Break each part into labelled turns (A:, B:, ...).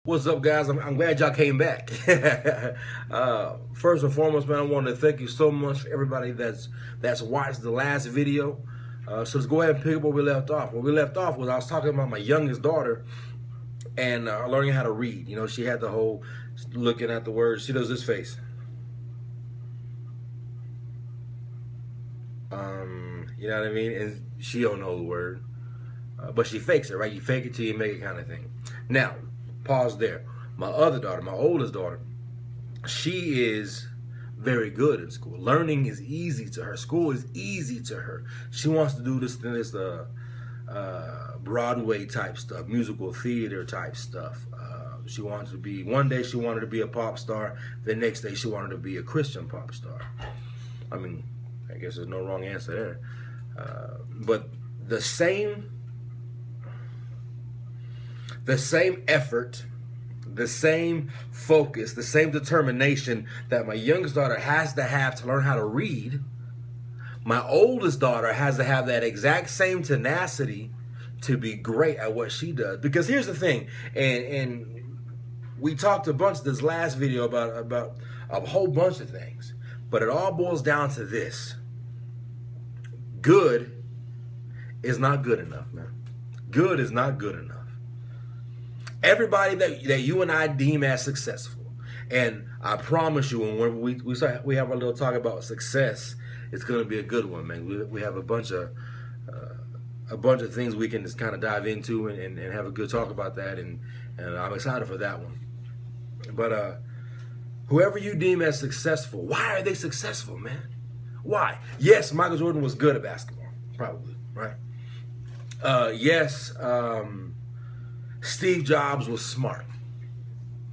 A: What's up, guys? I'm glad y'all came back. First and foremost, man, I want to thank you so much for everybody that's watched the last video. So let's go ahead and pick up where we left off. Where we left off was I was talking about my youngest daughter and learning how to read. You know, she had the whole looking at the words. She does this face. You know what I mean? And she don't know the word, but she fakes it, right? You fake it till you make it, kind of thing. Now, pause there. My other daughter, my oldest daughter, she is very good in school. Learning is easy to her. School is easy to her. She wants to do this Broadway type stuff, musical theater type stuff. She wants to be, one day she wanted to be a pop star. The next day she wanted to be a Christian pop star. I mean, I guess there's no wrong answer there. But the same effort, the same focus, the same determination that my youngest daughter has to learn how to read, my oldest daughter has to have that exact same tenacity to be great at what she does. Because here's the thing, and we talked a bunch this last video about a whole bunch of things, but it all boils down to this. Good is not good enough, man. Good is not good enough. Everybody that you and I deem as successful, and I promise you, when we have a little talk about success, it's going to be a good one, man. We have a bunch of things we can just kind of dive into and have a good talk about that, and I'm excited for that one. But whoever you deem as successful, why are they successful, man? Why? Yes, Michael Jordan was good at basketball, probably, right? Yes, Steve Jobs was smart,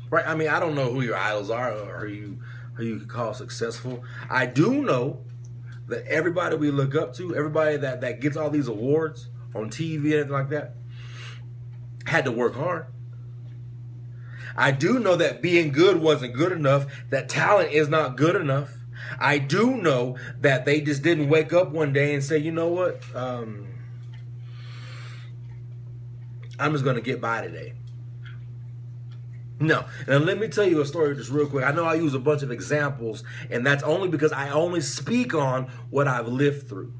A: right? I mean, I don't know who your idols are or who you could call successful. I do know that everybody we look up to, everybody that gets all these awards on TV and everything like that, had to work hard. I do know that being good wasn't good enough, that talent is not good enough. I do know that they just didn't wake up one day and say, you know what, I'm just going to get by today. No. Now, let me tell you a story just real quick. I know I use a bunch of examples, and that's only because I only speak on what I've lived through.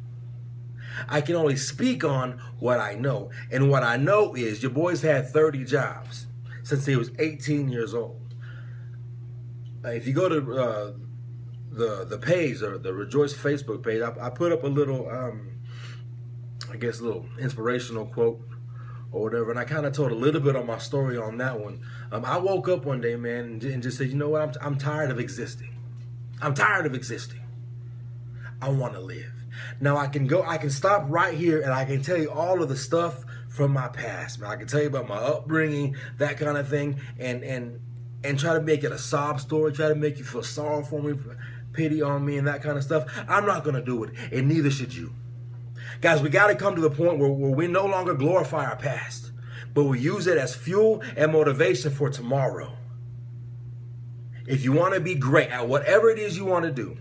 A: I can only speak on what I know. And what I know is your boy's had 30 jobs since he was 18 years old. If you go to the page, or the Rejoice Facebook page, I put up a little, I guess, a little inspirational quote or whatever, and I kind of told a little bit of my story on that one. I woke up one day, man, and just said, you know what, I'm tired of existing. I'm tired of existing. I want to live. Now I can stop right here, and I can tell you all of the stuff from my past, man. I can tell you about my upbringing, that kind of thing, and try to make it a sob story, try to make you feel sorry for me, pity on me, and that kind of stuff. I'm not going to do it, and neither should you. Guys, we got to come to the point where we no longer glorify our past, but we use it as fuel and motivation for tomorrow. If you want to be great at whatever it is you want to do,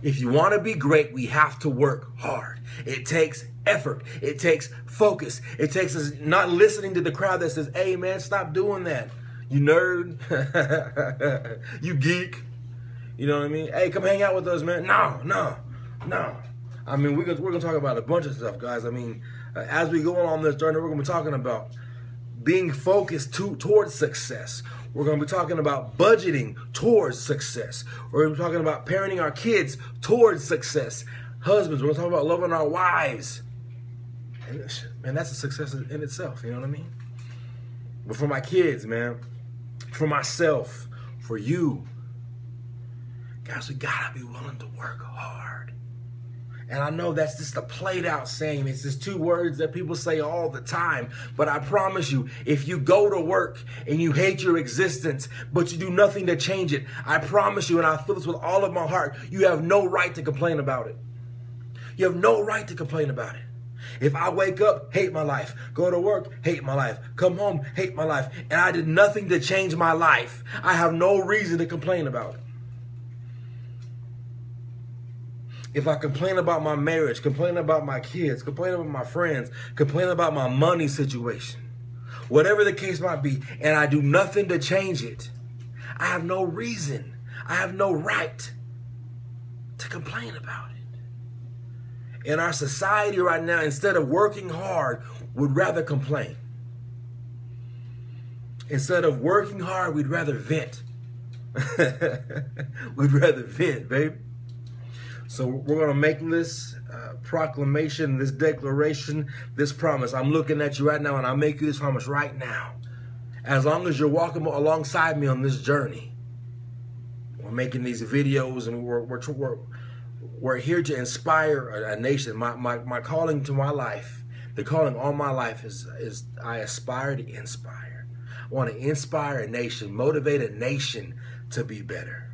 A: if you want to be great, we have to work hard. It takes effort. It takes focus. It takes us not listening to the crowd that says, hey, man, stop doing that. You nerd. You geek. You know what I mean? Hey, come hang out with us, man. No. I mean, we're gonna talk about a bunch of stuff, guys. I mean, as we go on this journey, we're gonna be talking about being focused towards success. We're gonna be talking about budgeting towards success. We're gonna be talking about parenting our kids towards success. Husbands, we're gonna talk about loving our wives. And that's a success in itself, you know what I mean? But for my kids, man, for myself, for you, guys, we gotta be willing to work hard. And I know that's just a played out saying. It's just two words that people say all the time. But I promise you, if you go to work and you hate your existence, but you do nothing to change it, I promise you, and I feel this with all of my heart, you have no right to complain about it. You have no right to complain about it. If I wake up, hate my life, go to work, hate my life, come home, hate my life, and I did nothing to change my life, I have no reason to complain about it. If I complain about my marriage, complain about my kids, complain about my friends, complain about my money situation, whatever the case might be, and I do nothing to change it, I have no reason, I have no right to complain about it. In our society right now, instead of working hard, we'd rather complain. Instead of working hard, we'd rather vent. We'd rather vent, babe. So we're going to make this proclamation, this declaration, this promise. I'm looking at you right now, and I make you this promise right now. As long as you're walking alongside me on this journey, we're making these videos, and we're here to inspire a nation. My calling to my life, the calling on my life is I aspire to inspire. I want to inspire a nation, motivate a nation to be better.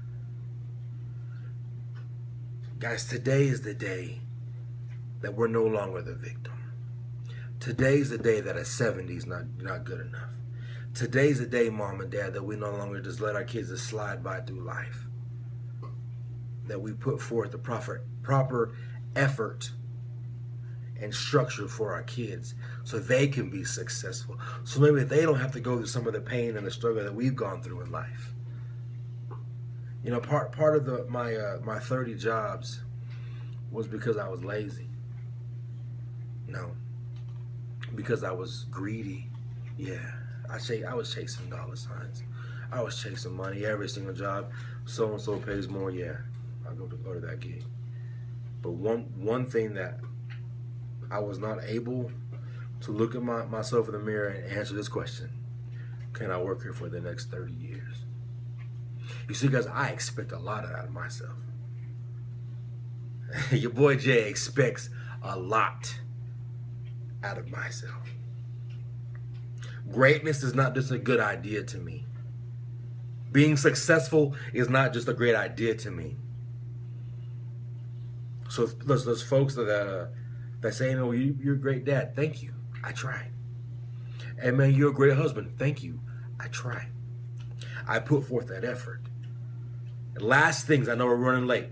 A: Guys, today is the day that we're no longer the victim. Today's the day that a 70 is not good enough. Today's the day, mom and dad, that we no longer just let our kids just slide by through life. That we put forth the proper effort and structure for our kids so they can be successful. So maybe they don't have to go through some of the pain and the struggle that we've gone through in life. You know, part of my 30 jobs was because I was lazy. No, because I was greedy. Yeah, I was chasing dollar signs. I was chasing money. Every single job, so and so pays more. Yeah, I'll go to that gig. But one thing that I was not able to look at myself in the mirror and answer this question: can I work here for the next 30 years? You see, guys, I expect a lot out of myself. Your boy Jay expects a lot out of myself. Greatness is not just a good idea to me. Being successful is not just a great idea to me. So those folks that say, "No, you're a great dad." Thank you. I try. "Hey man, you're a great husband." Thank you. I try. I put forth that effort. And last things, I know we're running late.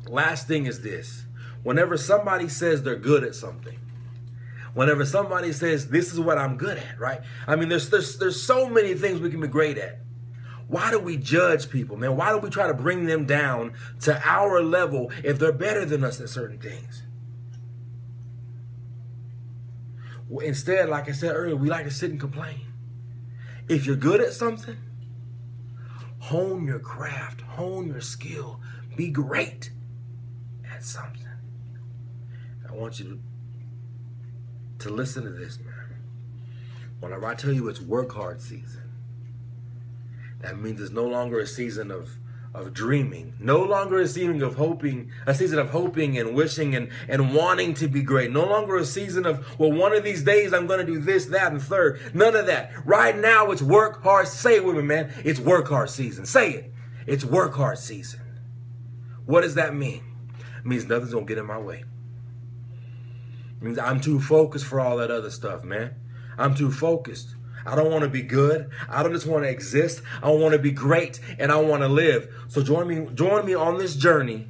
A: Last thing is this: whenever somebody says they're good at something, whenever somebody says this is what I'm good at, right? I mean, there's so many things we can be great at. Why do we judge people, man? Why do we try to bring them down to our level if they're better than us at certain things? Well, instead, like I said earlier, we like to sit and complain. If you're good at something, hone your craft, hone your skill, be great at something. I want you to listen to this, man. Whenever I tell you it's work hard season, that means it's no longer a season of dreaming, no longer a season of hoping and wishing and wanting to be great, no longer a season of, well, one of these days I'm going to do this, that, and third. None of that. Right now it's work hard. Say it with me, man. It's work hard season. Say it. It's work hard season. What does that mean? It means nothing's going to get in my way. It means I'm too focused for all that other stuff, man. I'm too focused. I don't want to be good. I don't just want to exist. I want to be great, and I want to live. So join me on this journey.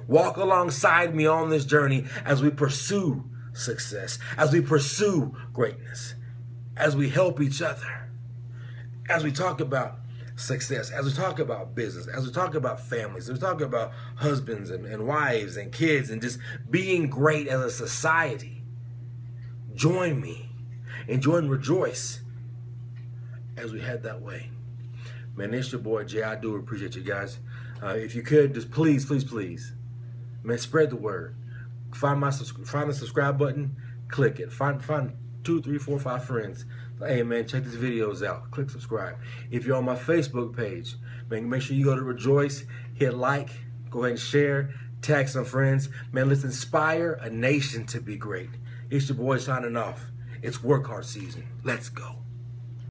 A: Walk alongside me on this journey as we pursue success, as we pursue greatness, as we help each other, as we talk about success, as we talk about business, as we talk about families, as we talk about husbands and wives and kids and just being great as a society. Join me and join Rejoice as we head that way. Man, it's your boy Jay. I do appreciate you guys. If you could, just please, man, spread the word. Find the subscribe button, click it. Find 2, 3, 4, 5 friends. Hey man, check these videos out. Click subscribe. If you're on my Facebook page, man, make sure you go to Rejoice, hit like, go ahead and share, tag some friends. Man, let's inspire a nation to be great. It's your boy signing off. It's work hard season. Let's go.